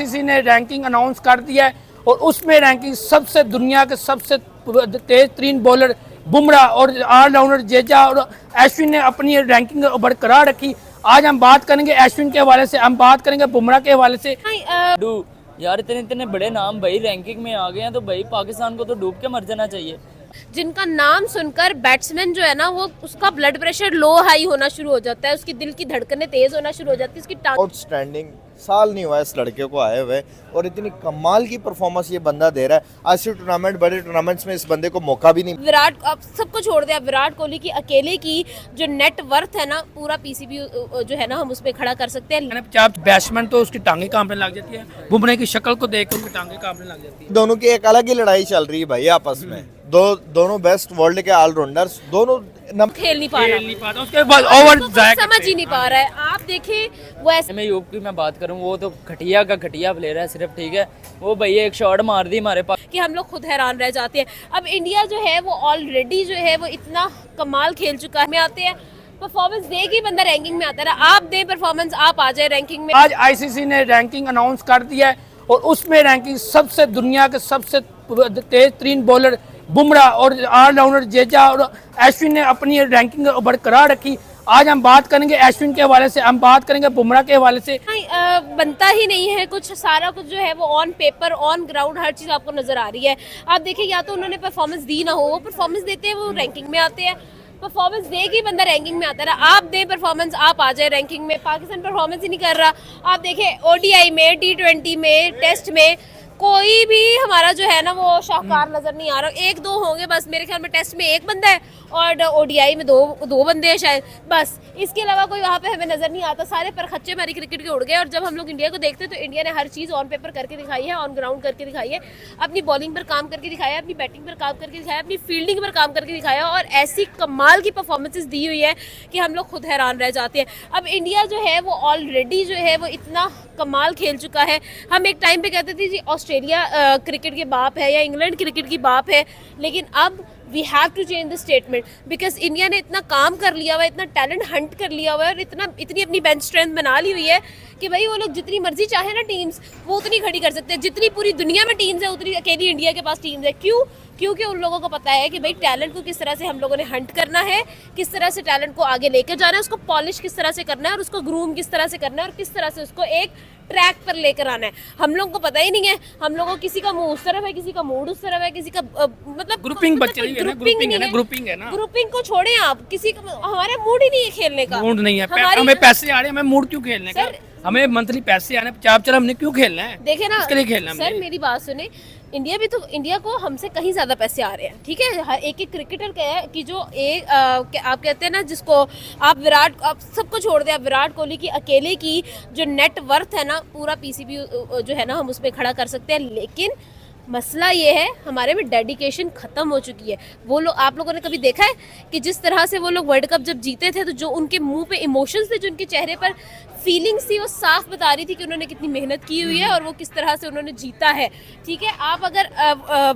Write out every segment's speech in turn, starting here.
किसी ने ranking announce कर दिया है और उसमें रैंकिंग सबसे दुनिया के सबसे तेज तरीन बॉलर बुमराह और ऑलराउंडर जडेजा और अश्विन ने अपनी रैंकिंग बरकरार रखी। आज हम बात करेंगे अश्विन के हवाले से, हम बात करेंगे बुमराह के हवाले से। यार इतने इतने बड़े नाम भाई रैंकिंग में आ गए हैं तो भाई पाकिस्तान को तो डूब के मर जाना चाहिए। जिनका नाम सुनकर बैट्समैन जो है ना वो उसका ब्लड प्रेशर लो हाई होना शुरू हो जाता है, उसकी दिल की धड़कनें तेज होना शुरू हो जाती है, उसकी आउटस्टैंडिंग साल नहीं हुआ इस लड़के को आए हुए और इतनी कमाल की परफॉर्मेंस ये बंदा दे रहा है। ऐसे टूर्नामेंट, बड़े टूर्नामेंट्स में इस बंदे को मौका भी नहीं। विराट, अब सबको छोड़ दिया, विराट कोहली की अकेले की जो नेट वर्थ है ना पूरा पीसीबी जो है ना हम उस पर खड़ा कर सकते हैं। बैट्समैन तो उसकी टांगे कांपने लग जाती है, बुमराह की शक्ल को देख कर उनकी टांगे कांपने लग जाती है। दोनों की एक अलग ही लड़ाई चल रही है भाई आपस में। दोनों बेस्ट वर्ल्ड के ऑलराउंडर्स, दोनों खेल नहीं पा रहा, उसके बाद ओवर समझ ही नहीं पा रहा है। आप देखें वो ऐसे मैं यूप की मैं बात करूं, वो तो घटिया का घटिया प्लेयर है सिर्फ, ठीक है। वो भैया एक शॉट मार दी हमारे पास कि हम लोग खुद हैरान रह जाते हैं। अब इंडिया जो है वो ऑलरेडी जो है वो इतना कमाल खेल चुका है, में आते हैं परफॉर्मेंस देगी बंदा रैंकिंग में आता है। आप दें परफॉर्मेंस, आप आ जाए रैंकिंग में। आज आईसीसी ने रैंकिंग अनाउंस कर दिया है और उसमें रैंकिंग सबसे दुनिया के सबसे तेज तरीन बॉलर बुमराह और ऑलराउंडर जडेजा और अश्विन ने अपनी रैंकिंग बरकरार रखी। आज हम बात करेंगे अश्विन के हवाले से, हम बात करेंगे बुमराह के हवाले से। बनता ही नहीं है कुछ, सारा कुछ जो है वो ऑन पेपर ऑन ग्राउंड हर चीज़ आपको नजर आ रही है। आप देखिए या तो उन्होंने परफॉर्मेंस दी ना हो, वो परफॉर्मेंस देते हैं वो रैंकिंग में आते हैं। परफॉर्मेंस देगी बंदा रैंकिंग में आता है। आप दें परफॉर्मेंस, आप आ जाए रैंकिंग में। पाकिस्तान परफॉर्मेंस ही नहीं कर रहा। आप देखें ओडीआई में, T20 में, टेस्ट में कोई भी हमारा जो है ना वो शाहकार नजर नहीं आ रहा। एक दो होंगे बस, मेरे ख्याल में टेस्ट में एक बंदा है और ओडीआई में दो बंदे हैं शायद, बस। इसके अलावा कोई वहाँ पे हमें नजर नहीं आता। सारे परखच्चे हमारी क्रिकेट के उड़ गए। और जब हम लोग इंडिया को देखते हैं तो इंडिया ने हर चीज़ ऑन पेपर करके दिखाई है, ऑन ग्राउंड करके दिखाई है, अपनी बॉलिंग पर काम करके दिखाया है, अपनी बैटिंग पर काम करके दिखाया है, अपनी फील्डिंग पर काम करके दिखाया और ऐसी कमाल की परफॉर्मेंसेस दी हुई है कि हम लोग खुद हैरान रह जाते हैं। अब इंडिया जो है वो ऑलरेडी जो है वो इतना कमाल खेल चुका है। हम एक टाइम पे कहते थे जी ऑस्ट्रेलिया क्रिकेट के बाप है या इंग्लैंड क्रिकेट की बाप है, लेकिन अब we have to change the statement because India ने इतना काम कर लिया हुआ है, इतना टैलेंट हंट कर लिया हुआ है और इतनी अपनी बेंच स्ट्रेंथ बना ली हुई है कि भाई वो लोग जितनी मर्जी चाहे ना टीम्स वो उतनी खड़ी कर सकते हैं। जितनी पूरी दुनिया में टीम्स है उतनी अकेली इंडिया के पास टीम्स है। क्यों? क्योंकि उन लोगों को पता है कि भाई टैलेंट को किस तरह से हम लोगों ने हंट करना है, किस तरह से टैलेंट को आगे लेकर जाना है, उसको पॉलिश किस तरह से करना है और उसको ग्रूम किस तरह से करना है और किस तरह से उसको एक ट्रैक पर लेकर आना है। हम लोगों को पता ही नहीं है। हम लोगों को किसी का मुंह उस तरफ है, किसी का मूड उस तरफ है, किसी का मतलब ग्रुपिंग ग्रुपिंग को छोड़े आप, किसी का हमारा मूड ही नहीं है खेलने का। मूड नहीं है, हमें पैसे आ रहे हैं, हमें मूड क्यों खेलने का? हमें मंथली पैसे आ रहे हैं, चल हमने क्यों खेलना है? देखे ना, इसके लिए खेलना सर मेरी बात सुने, इंडिया को हमसे कहीं ज्यादा पैसे आ रहे हैं, ठीक है। हर एक क्रिकेटर का है कि जो आप कहते हैं ना जिसको आप सबको छोड़ दें, आप विराट कोहली की अकेले की जो नेट वर्थ है ना पूरा पीसीबी जो है ना हम उस पर खड़ा कर सकते हैं। लेकिन मसला ये है हमारे में डेडिकेशन खत्म हो चुकी है। वो लोग, आप लोगों ने कभी देखा है कि जिस तरह से वो लोग वर्ल्ड कप जब जीते थे तो जो उनके मुंह पे इमोशंस थे, जो उनके चेहरे पर फीलिंग्स थी, वो साफ बता रही थी कि उन्होंने कितनी मेहनत की हुई है और वो किस तरह से उन्होंने जीता है, ठीक है। आप अगर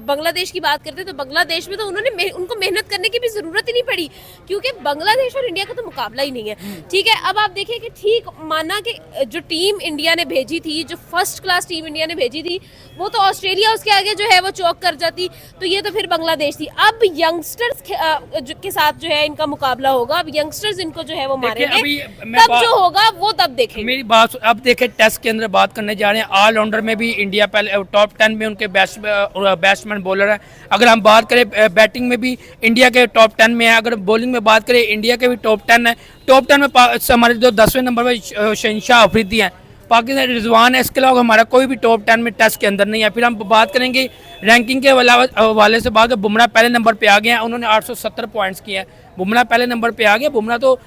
बांग्लादेश की बात करते हैं तो बांग्लादेश में तो उनको मेहनत करने की भी ज़रूरत ही नहीं पड़ी क्योंकि बांग्लादेश और इंडिया का तो मुकाबला ही नहीं है, ठीक है। अब आप देखिए कि ठीक माना कि जो टीम इंडिया ने भेजी थी, जो फर्स्ट क्लास टीम इंडिया ने भेजी थी, वो तो ऑस्ट्रेलिया उसके आगे जो है वो चौक कर जाती, तो ये तो फिर बांग्लादेश थी। अब यंगस्टर्स के साथ जो है इनका मुकाबला होगा। अब यंगस्टर्स इनको जो है वो मारेंगे, तब जो होगा वो तब देखेंगे। मेरी बात अब देखें, टेस्ट के अंदर बात करने जा रहे हैं। ऑलराउंडर में भी इंडिया पहले टॉप 10 में उनके बैट्समैन बॉलर है। अगर हम बात करें बैटिंग में भी इंडिया के टॉप 10 में है। अगर बॉलिंग में बात करें इंडिया के भी टॉप 10 है। टॉप 10 में हमारे जो 10वें नंबर पर शहनशाह अफरीदी हैं, पाकिस्तान रिजवान है। इसके अलावा हमारा कोई भी टॉप 10 में टेस्ट के अंदर नहीं है। फिर हम बात करेंगे रैंकिंग के हवाले से बात, बुमराह पहले नंबर पे आ गए हैं, उन्होंने 870 पॉइंट्स किए हैं। बुमराह पहले नंबर पे आ गया। बुमराह तो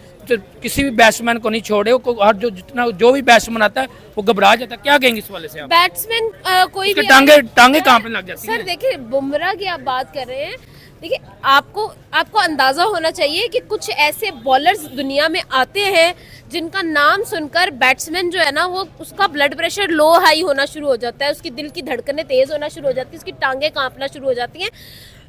किसी भी बैट्समैन को नहीं छोड़े, हर जो भी बैट्समैन आता है वो घबरा जाता है। क्या कहेंगे इस वाले से आप? बैट्समैन कोई भी टांगे कांपने लग जाती है। सर देखिए, बुमराह की आप बात कर रहे हैं, देखिए आपको अंदाज़ा होना चाहिए कि कुछ ऐसे बॉलर्स दुनिया में आते हैं जिनका नाम सुनकर बैट्समैन जो है ना वो उसका ब्लड प्रेशर लो हाई होना शुरू हो जाता है, उसकी दिल की धड़कनें तेज़ होना शुरू हो जाती है, उसकी टांगें कांपना शुरू हो जाती हैं।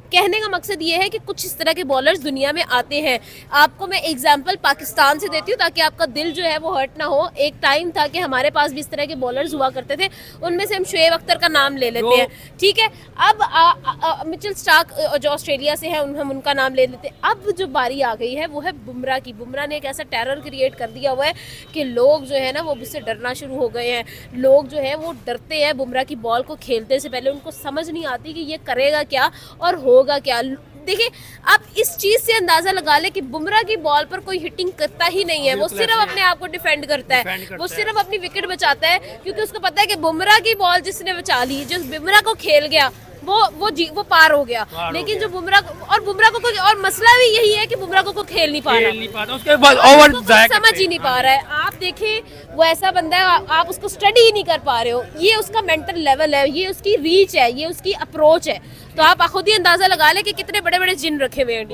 कहने का मकसद ये है कि कुछ इस तरह के बॉलर्स दुनिया में आते हैं। आपको मैं एग्जांपल पाकिस्तान से देती हूँ ताकि आपका दिल जो है वो हर्ट ना हो। एक टाइम था कि हमारे पास भी इस तरह के बॉलर्स हुआ करते थे, उनमें से हम शुएब अख्तर का नाम ले लेते हैं, ठीक है। अब मिचेल स्टार्क जो ऑस्ट्रेलिया से है हम उनका नाम ले लेते हैं। अब जो बारी आ गई है वो है बुमराह की। बुमराह ने एक ऐसा टेरर क्रिएट कर दिया हुआ है कि लोग जो है ना वो उससे डरना शुरू हो गए हैं। लोग जो है वो डरते हैं बुमराह की बॉल को खेलते से पहले, उनको समझ नहीं आती कि ये करेगा क्या और होगा क्या। देखिए आप इस चीज से अंदाजा लगा ले कि बुमराह की बॉल पर कोई हिटिंग करता ही नहीं है, वो सिर्फ अपने आप को डिफेंड करता है, वो सिर्फ अपनी विकेट बचाता है, क्योंकि उसको पता है कि बुमराह की बॉल जिसने बचा ली, जो बुमराह को खेल गया वो पार हो गया। लेकिन जो बुमराह को कोई और मसला भी यही है कि बुमराह को खेल नहीं पा रहा, उसके बाद ओवर समझ ही नहीं पा रहा है। आप देखें वो ऐसा बंदा है, आप उसको स्टडी ही नहीं कर पा रहे हो। ये उसका मेंटल लेवल है, ये उसकी रीच है, ये उसकी अप्रोच है। तो आप खुद ही अंदाजा लगा ले कि कितने बड़े बड़े जिन रखे हुए हैं।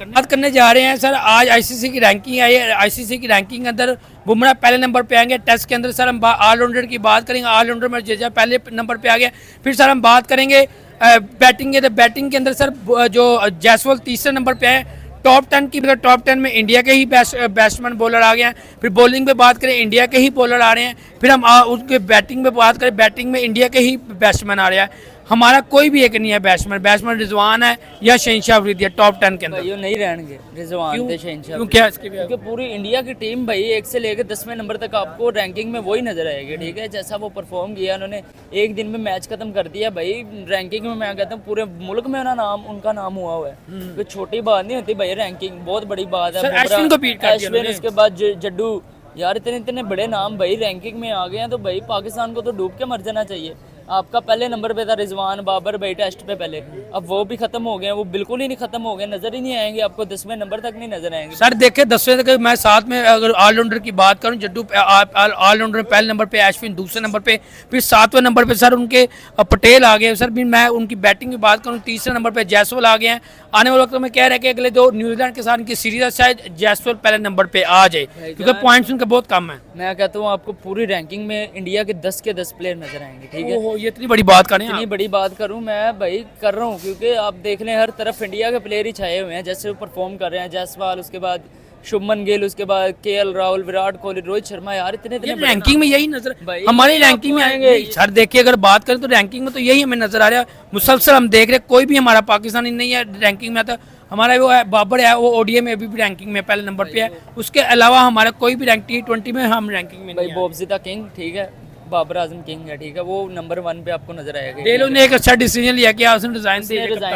बात करने जा रहे हैं सर, आज आईसीसी की रैंकिंग आई है। आईसीसी की रैंकिंग के अंदर बुमराह पहले नंबर पे आएंगे। टेस्ट के अंदर सर हम ऑलराउंडर की बात करेंगे, ऑलराउंडर में जडेजा पहले नंबर पे आ गया। फिर सर हम बात करेंगे बैटिंग के, तो बैटिंग के अंदर सर जो जायसवाल तीसरे नंबर पे है। टॉप 10 की, मतलब टॉप 10 में इंडिया के ही बैट्समैन बॉलर आ गए हैं। फिर बॉलिंग पे बात करें, इंडिया के ही बॉलर आ रहे हैं। फिर हम उसके बैटिंग पे बात करें, बैटिंग में इंडिया के ही बैट्समैन आ रहा है। हमारा कोई भी एक नहीं है बैट्समैन रिजवान है या शहनशाह अफरीदी है टॉप 10 के अंदर। भाई नहीं रहेंगे रिजवान थे शहनशाह, क्यों क्या इसकी क्योंकि पूरी इंडिया की टीम भाई 1 से लेकर 10वें नंबर तक आपको रैंकिंग में वही नजर आएगी, ठीक है। जैसा वो परफॉर्म किया उन्होंने, एक दिन में मैच खत्म कर दिया भाई। रैंकिंग में मैं कहता हूँ पूरे मुल्क में उनका नाम हुआ हुआ है, कोई छोटी बात नहीं होती भाई। रैंकिंग बहुत बड़ी बात है। अश्विन, उसके बाद जड्डू, यार इतने बड़े नाम भाई रैंकिंग में आ गए हैं, तो भाई पाकिस्तान को तो डूब के मर जाना चाहिए। आपका पहले नंबर पे था रिजवान बाबर भाई टेस्ट पे पहले, अब वो भी खत्म हो गए, वो बिल्कुल ही नहीं खत्म हो गए, नजर ही नहीं आएंगे आपको, 10वें नंबर तक नहीं नजर आएंगे। सर देखे 10वें तक मैं साथ में अगर ऑलराउंडर की बात करूं, जड्डू ऑलराउंडर पहले नंबर पे, अश्विन दूसरे नंबर पे, फिर 7वें नंबर पे सर उनके पटेल आ गए। सर भी मैं उनकी बैटिंग की बात करूं, तीसरे नंबर पे जायसवाल आ गए हैं। आने वाले वक्त में कह रहे हैं कि अगले दो न्यूजीलैंड के साथ इनकी सीरीज है, शायद जायसवाल पहले नंबर पे आ जाए, क्योंकि पॉइंट्स उनके बहुत कम है। मैं कहता हूँ आपको पूरी रैंकिंग में इंडिया के 10 के 10 प्लेयर नजर आएंगे, ठीक है। ये इतनी बड़ी बात करें, इतनी बड़ी बात करूं मैं भाई, कर रहा हूं, क्योंकि आप देख लें हर तरफ इंडिया के प्लेयर ही छाए हुए हैं। जैसे वो परफॉर्म कर रहे हैं, जायसवाल, उसके बाद शुभमन गिल, उसके बाद केएल राहुल, विराट कोहली, रोहित शर्मा, यार इतने रैंकिंग में यही नजर भाई हमारी रैंकिंग में आएंगे। सर देखिए अगर बात करें तो रैंकिंग में तो यही हमें नजर आ रहा है मुसलसल। हम देख रहे हैं कोई भी हमारा पाकिस्तानी नहीं है रैंकिंग में आता। हमारा वो है बाबर है, वो ओडीआई में अभी भी रैंकिंग में पहले नंबर पे है। उसके अलावा हमारा कोई भी रैंक T20 में हम रैंकिंग में भाई नहीं है। बॉबजिता किंग, ठीक है, बाबर आजम किंग है, ठीक है, वो नंबर 1 पे आपको नजर आएगा। डेलो ने एक अच्छा डिसीजन लिया कि उसने रिजाइन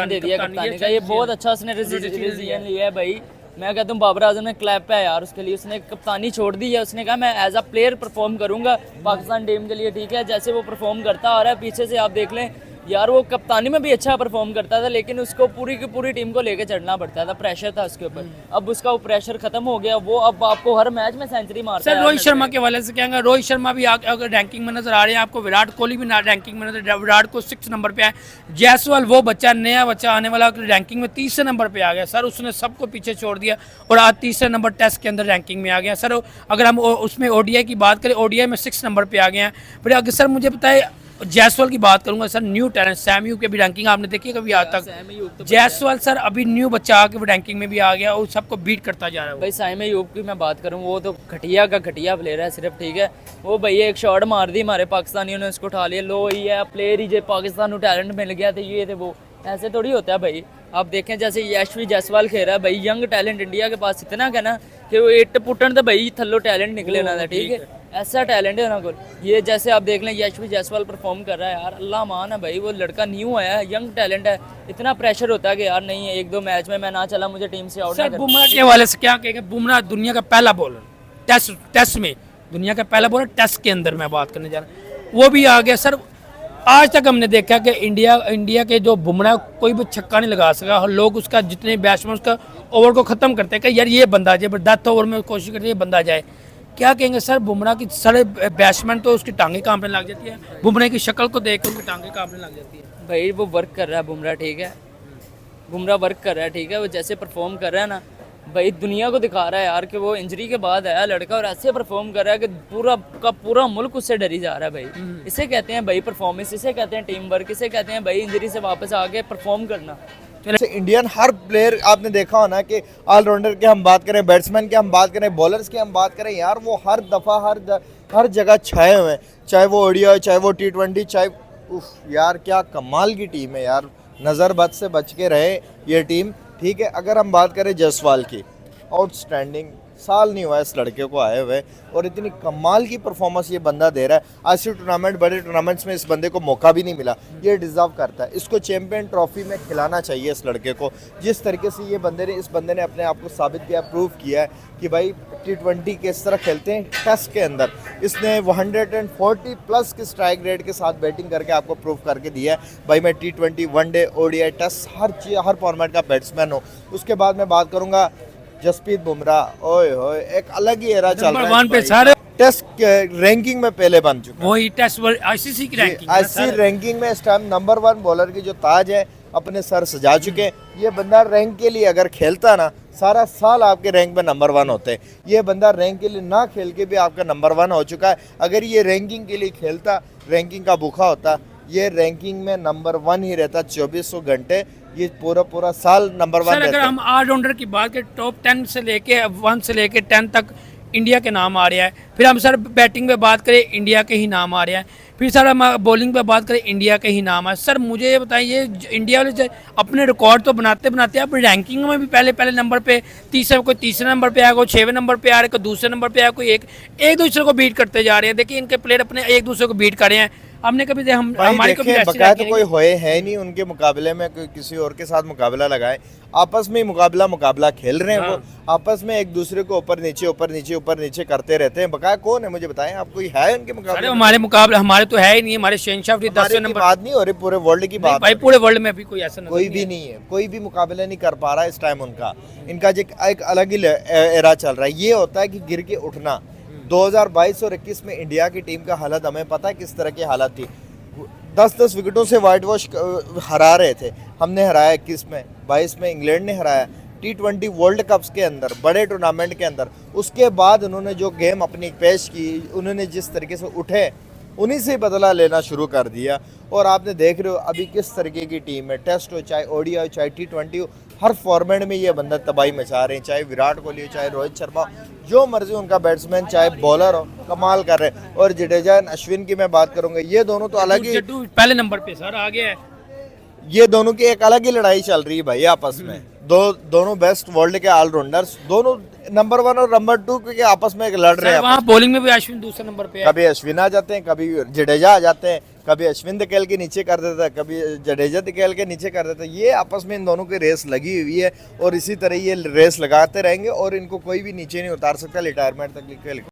दे दिया कप्तानी का, ये बहुत अच्छा उसने डिसीजन लिया है भाई। मैं कहता हूँ बाबर आजम ने क्लैप पे है यार उसके लिए, उसने कप्तानी छोड़ दी है। उसने कहा मैं एज अ प्लेयर परफॉर्म करूंगा पाकिस्तान टीम के लिए, ठीक है। जैसे वो परफॉर्म करता आ रहा है पीछे से, आप देख लें यार, वो कप्तानी में भी अच्छा परफॉर्म करता था, लेकिन उसको पूरी की पूरी टीम को लेके चढ़ना पड़ता था, प्रेशर था उसके ऊपर। अब उसका वो प्रेशर खत्म हो गया, वो अब आपको हर मैच में सेंचुरी मारता है। सर रोहित शर्मा के वाले से कहेंगे, रोहित शर्मा भी अगर रैंकिंग में नजर आ रहे हैं आपको, विराट कोहली भी रैंकिंग में नजर, विराट को 6 नंबर पे है। जायसवाल वो बच्चा, नया बच्चा आने वाला रैंकिंग में 30 नंबर पे आ गया सर, उसने सबको पीछे छोड़ दिया और आज 30 नंबर टेस्ट के अंदर रैंकिंग में आ गया सर। अगर हम उसमें ओडीआई की बात करें, ओडीआई में 6 नंबर पे आ गए हैं। फिर अगर सर मुझे बताए जायसवाल की बात करूंगा सर, न्यू टैलेंट सैम यूब की भी रैंकिंग आपने देखी है कभी आज तक? जायसवाल सर अभी न्यू बच्चा आके रैंकिंग में भी आ गया और सबको बीट करता जा रहा है। भाई सैम यूब की मैं बात करूं, वो तो घटिया का घटिया प्लेयर है सिर्फ, ठीक है। वो भैया एक शॉट मार दी हमारे पाकिस्तानियों ने, उसको उठा लिया, लो ही है प्लेयर ही जो पाकिस्तान को टैलेंट मिल गया थे, ये थे वो, ऐसे थोड़ी होता है भाई। आप देखें जैसे यशवी जायसवाल खेल रहा है भाई, यंग टैलेंट इंडिया के पास इतना क्या ना कि वो इट पुटन तो भाई थल्लो टैलेंट निकले ना था, ठीक है, ऐसा टैलेंट है ना को। ये जैसे आप देख लें यशवी जायसवाल परफॉर्म कर रहा है यार, अल्लाह मान है भाई, वो लड़का न्यू आया है, यंग टैलेंट है। इतना प्रेशर होता है कि यार नहीं है 1-2 मैच में मैं ना चला, मुझे टीम से आउट। सर बुमराह के हवाले से क्या कहेंगे? बुमराह दुनिया का पहला बॉलर टेस्ट में, दुनिया का पहला बॉलर टेस्ट के अंदर मैं बात करने जा रहा हूँ, वो भी आ गया सर। आज तक हमने देखा कि इंडिया के जो बुमराह कोई भी छक्का नहीं लगा सका, और लोग उसका जितने बैट्समैन उसका ओवर को ख़त्म करते हैं कि यार ये बंदा जाए, डेथ ओवर में कोशिश करते हैं ये बंदा जाए। क्या कहेंगे सर बुमराह की? सारे बैट्समैन तो उसकी टांगें कांपने लग जाती है, बुमराह की शक्ल को देख कर उनकी टांगें कांपने लग जाती है। भाई वो वर्क कर रहा है बुमराह, ठीक है, बुमराह वर्क कर रहा है, ठीक है, वो जैसे परफॉर्म कर रहा है ना भाई, दुनिया को दिखा रहा है यार कि वो इंजरी के बाद आया लड़का और ऐसे परफॉर्म कर रहा है कि पूरा का पूरा मुल्क उससे डरी जा रहा है भाई। इसे कहते हैं भाई परफॉर्मेंस, इसे कहते हैं टीम वर्क, इसे कहते हैं भाई इंजरी से वापस आके परफॉर्म करना, तो इंडियन हर प्लेयर आपने देखा होना कि ऑलराउंडर की हम बात करें, बैट्समैन की हम बात करें, बॉलर्स की हम बात करें, यार वो हर दफ़ा हर जगह छाए हुए हैं, चाहे वो ओडीआई, चाहे वो T20, चाहे उफ यार क्या कमाल की टीम है यार। नज़र बद से बच के रहे ये टीम, ठीक है। अगर हम बात करें जायसवाल की, आउटस्टैंडिंग, साल नहीं हुआ इस लड़के को आए हुए और इतनी कमाल की परफॉर्मेंस ये बंदा दे रहा है। ऐसे टूर्नामेंट, बड़े टूर्नामेंट्स में इस बंदे को मौका भी नहीं मिला, ये डिज़र्व करता है। इसको चैंपियन ट्रॉफी में खिलाना चाहिए इस लड़के को। जिस तरीके से इस बंदे ने अपने आप को साबित किया, प्रूव किया है कि भाई T20 किस तरह खेलते हैं टेस्ट के अंदर। इसने 140 प्लस के स्ट्राइक रेट के साथ बैटिंग करके आपको प्रूव करके दिया है भाई मैं T20, वनडे, ओडीआई, टेस्ट हर फॉर्मेट का बैट्समैन हूँ। उसके बाद मैं बात करूँगा जसप्रीत बुमराह, ओए होए एक अलग ही एरा चल रहा है। पे सारे टेस्ट रैंकिंग में पहले बन चुका वही टेस्ट वर्ल्ड आईसीसी की रैंकिंग है ऐसी रैंकिंग में इस टाइम नंबर 1 बॉलर की जो ताज है अपने सर सजा चुके हैं। ये बंदा रैंक के लिए अगर खेलता ना, सारा साल आपके रैंक में नंबर 1 होते। ये बंदा रैंक के लिए ना खेल के भी आपका नंबर 1 हो चुका है। अगर ये रैंकिंग के लिए खेलता, रैंकिंग का भूखा होता, ये रैंकिंग में नंबर 1 ही रहता 2400 घंटे, ये पूरा साल नंबर 1 सर। अगर रहता। हम ऑलराउंडर की बात करें, टॉप 10 से लेके 1 से लेके 10 तक इंडिया के नाम आ रहा है। फिर हम सर बैटिंग पे बात करें, इंडिया के ही नाम आ रहे हैं। फिर सर हम बॉलिंग पे बात करें, इंडिया के ही नाम है। सर मुझे ये बताइए, इंडिया वाले अपने रिकॉर्ड तो बनाते अब रैंकिंग में भी पहले नंबर पे, कोई तीसरे नंबर पे आया, कोई 6वें नंबर पे आ रहा है, कोई दूसरे नंबर पे आया, कोई एक दूसरे को बीट करते जा रहे हैं। देखिए इनके प्लेयर अपने एक दूसरे को बीट कर रहे हैं। हमने कभी हमारी कभी ऐसी बकाया तो रैंकिंग कोई होए है नहीं उनके मुकाबले में, कोई किसी और के साथ मुकाबला लगाए। आपस में ही मुकाबला खेल रहे हैं। वो आपस में एक दूसरे को ऊपर नीचे करते रहते हैं। बकाया कौन है मुझे बताएं, आप कोई है उनके मुकाबले? हमारे मुकाबले हमारे तो है ही नहीं। हमारे शहनशाह 10वें नंबर बात नहीं हो रही, पूरे वर्ल्ड की बात भाई, पूरे वर्ल्ड में अभी कोई ऐसा कोई भी नहीं है, कोई भी मुकाबला नहीं कर पा रहा इस टाइम। इनका जो एक अलग ही एरा चल रहा है। ये होता है कि गिर के उठना। 2022 और 21 में इंडिया की टीम का हालत हमें पता है किस तरह की हालत थी। 10 विकेटों से वाइट वॉश हरा रहे थे। हमने हराया 21 में, 22 में इंग्लैंड ने हराया। T20 वर्ल्ड कप्स के अंदर, बड़े टूर्नामेंट के अंदर, उसके बाद उन्होंने जो गेम अपनी पेश की, उन्होंने जिस तरीके से उठे, उन्हीं से बदला लेना शुरू कर दिया। और आपने देख रहे हो अभी किस तरीके की टीम है। टेस्ट हो, चाहे ओडीआई हो, चाहे T20 हो, हर फॉर्मेट में ये बंदा तबाही मचा रहे हैं। चाहे विराट कोहली हो, चाहे रोहित शर्मा हो, जो मर्जी उनका बैट्समैन, चाहे बॉलर हो, कमाल कर रहे हैं। और जडेजा, अश्विन की मैं बात करूंगा, ये दोनों तो अलग ही, पहले नंबर पे सर आ गया है। ये दोनों की एक अलग ही लड़ाई चल रही है भाई आपस में। दोनों बेस्ट वर्ल्ड के ऑलराउंडर्स, दोनों नंबर 1 और नंबर 2 के आपस में लड़ रहे हैं। वहाँ बॉलिंग में भी अश्विन दूसरे नंबर पे है। कभी अश्विन आ जाते हैं, कभी जडेजा आ जाते हैं, कभी अश्विन धकेल के नीचे कर देता है, कभी जडेजा धकेल के नीचे कर देता है। ये आपस में इन दोनों की रेस लगी हुई है और इसी तरह ये रेस लगाते रहेंगे और इनको कोई भी नीचे नहीं उतार सकता रिटायरमेंट तक।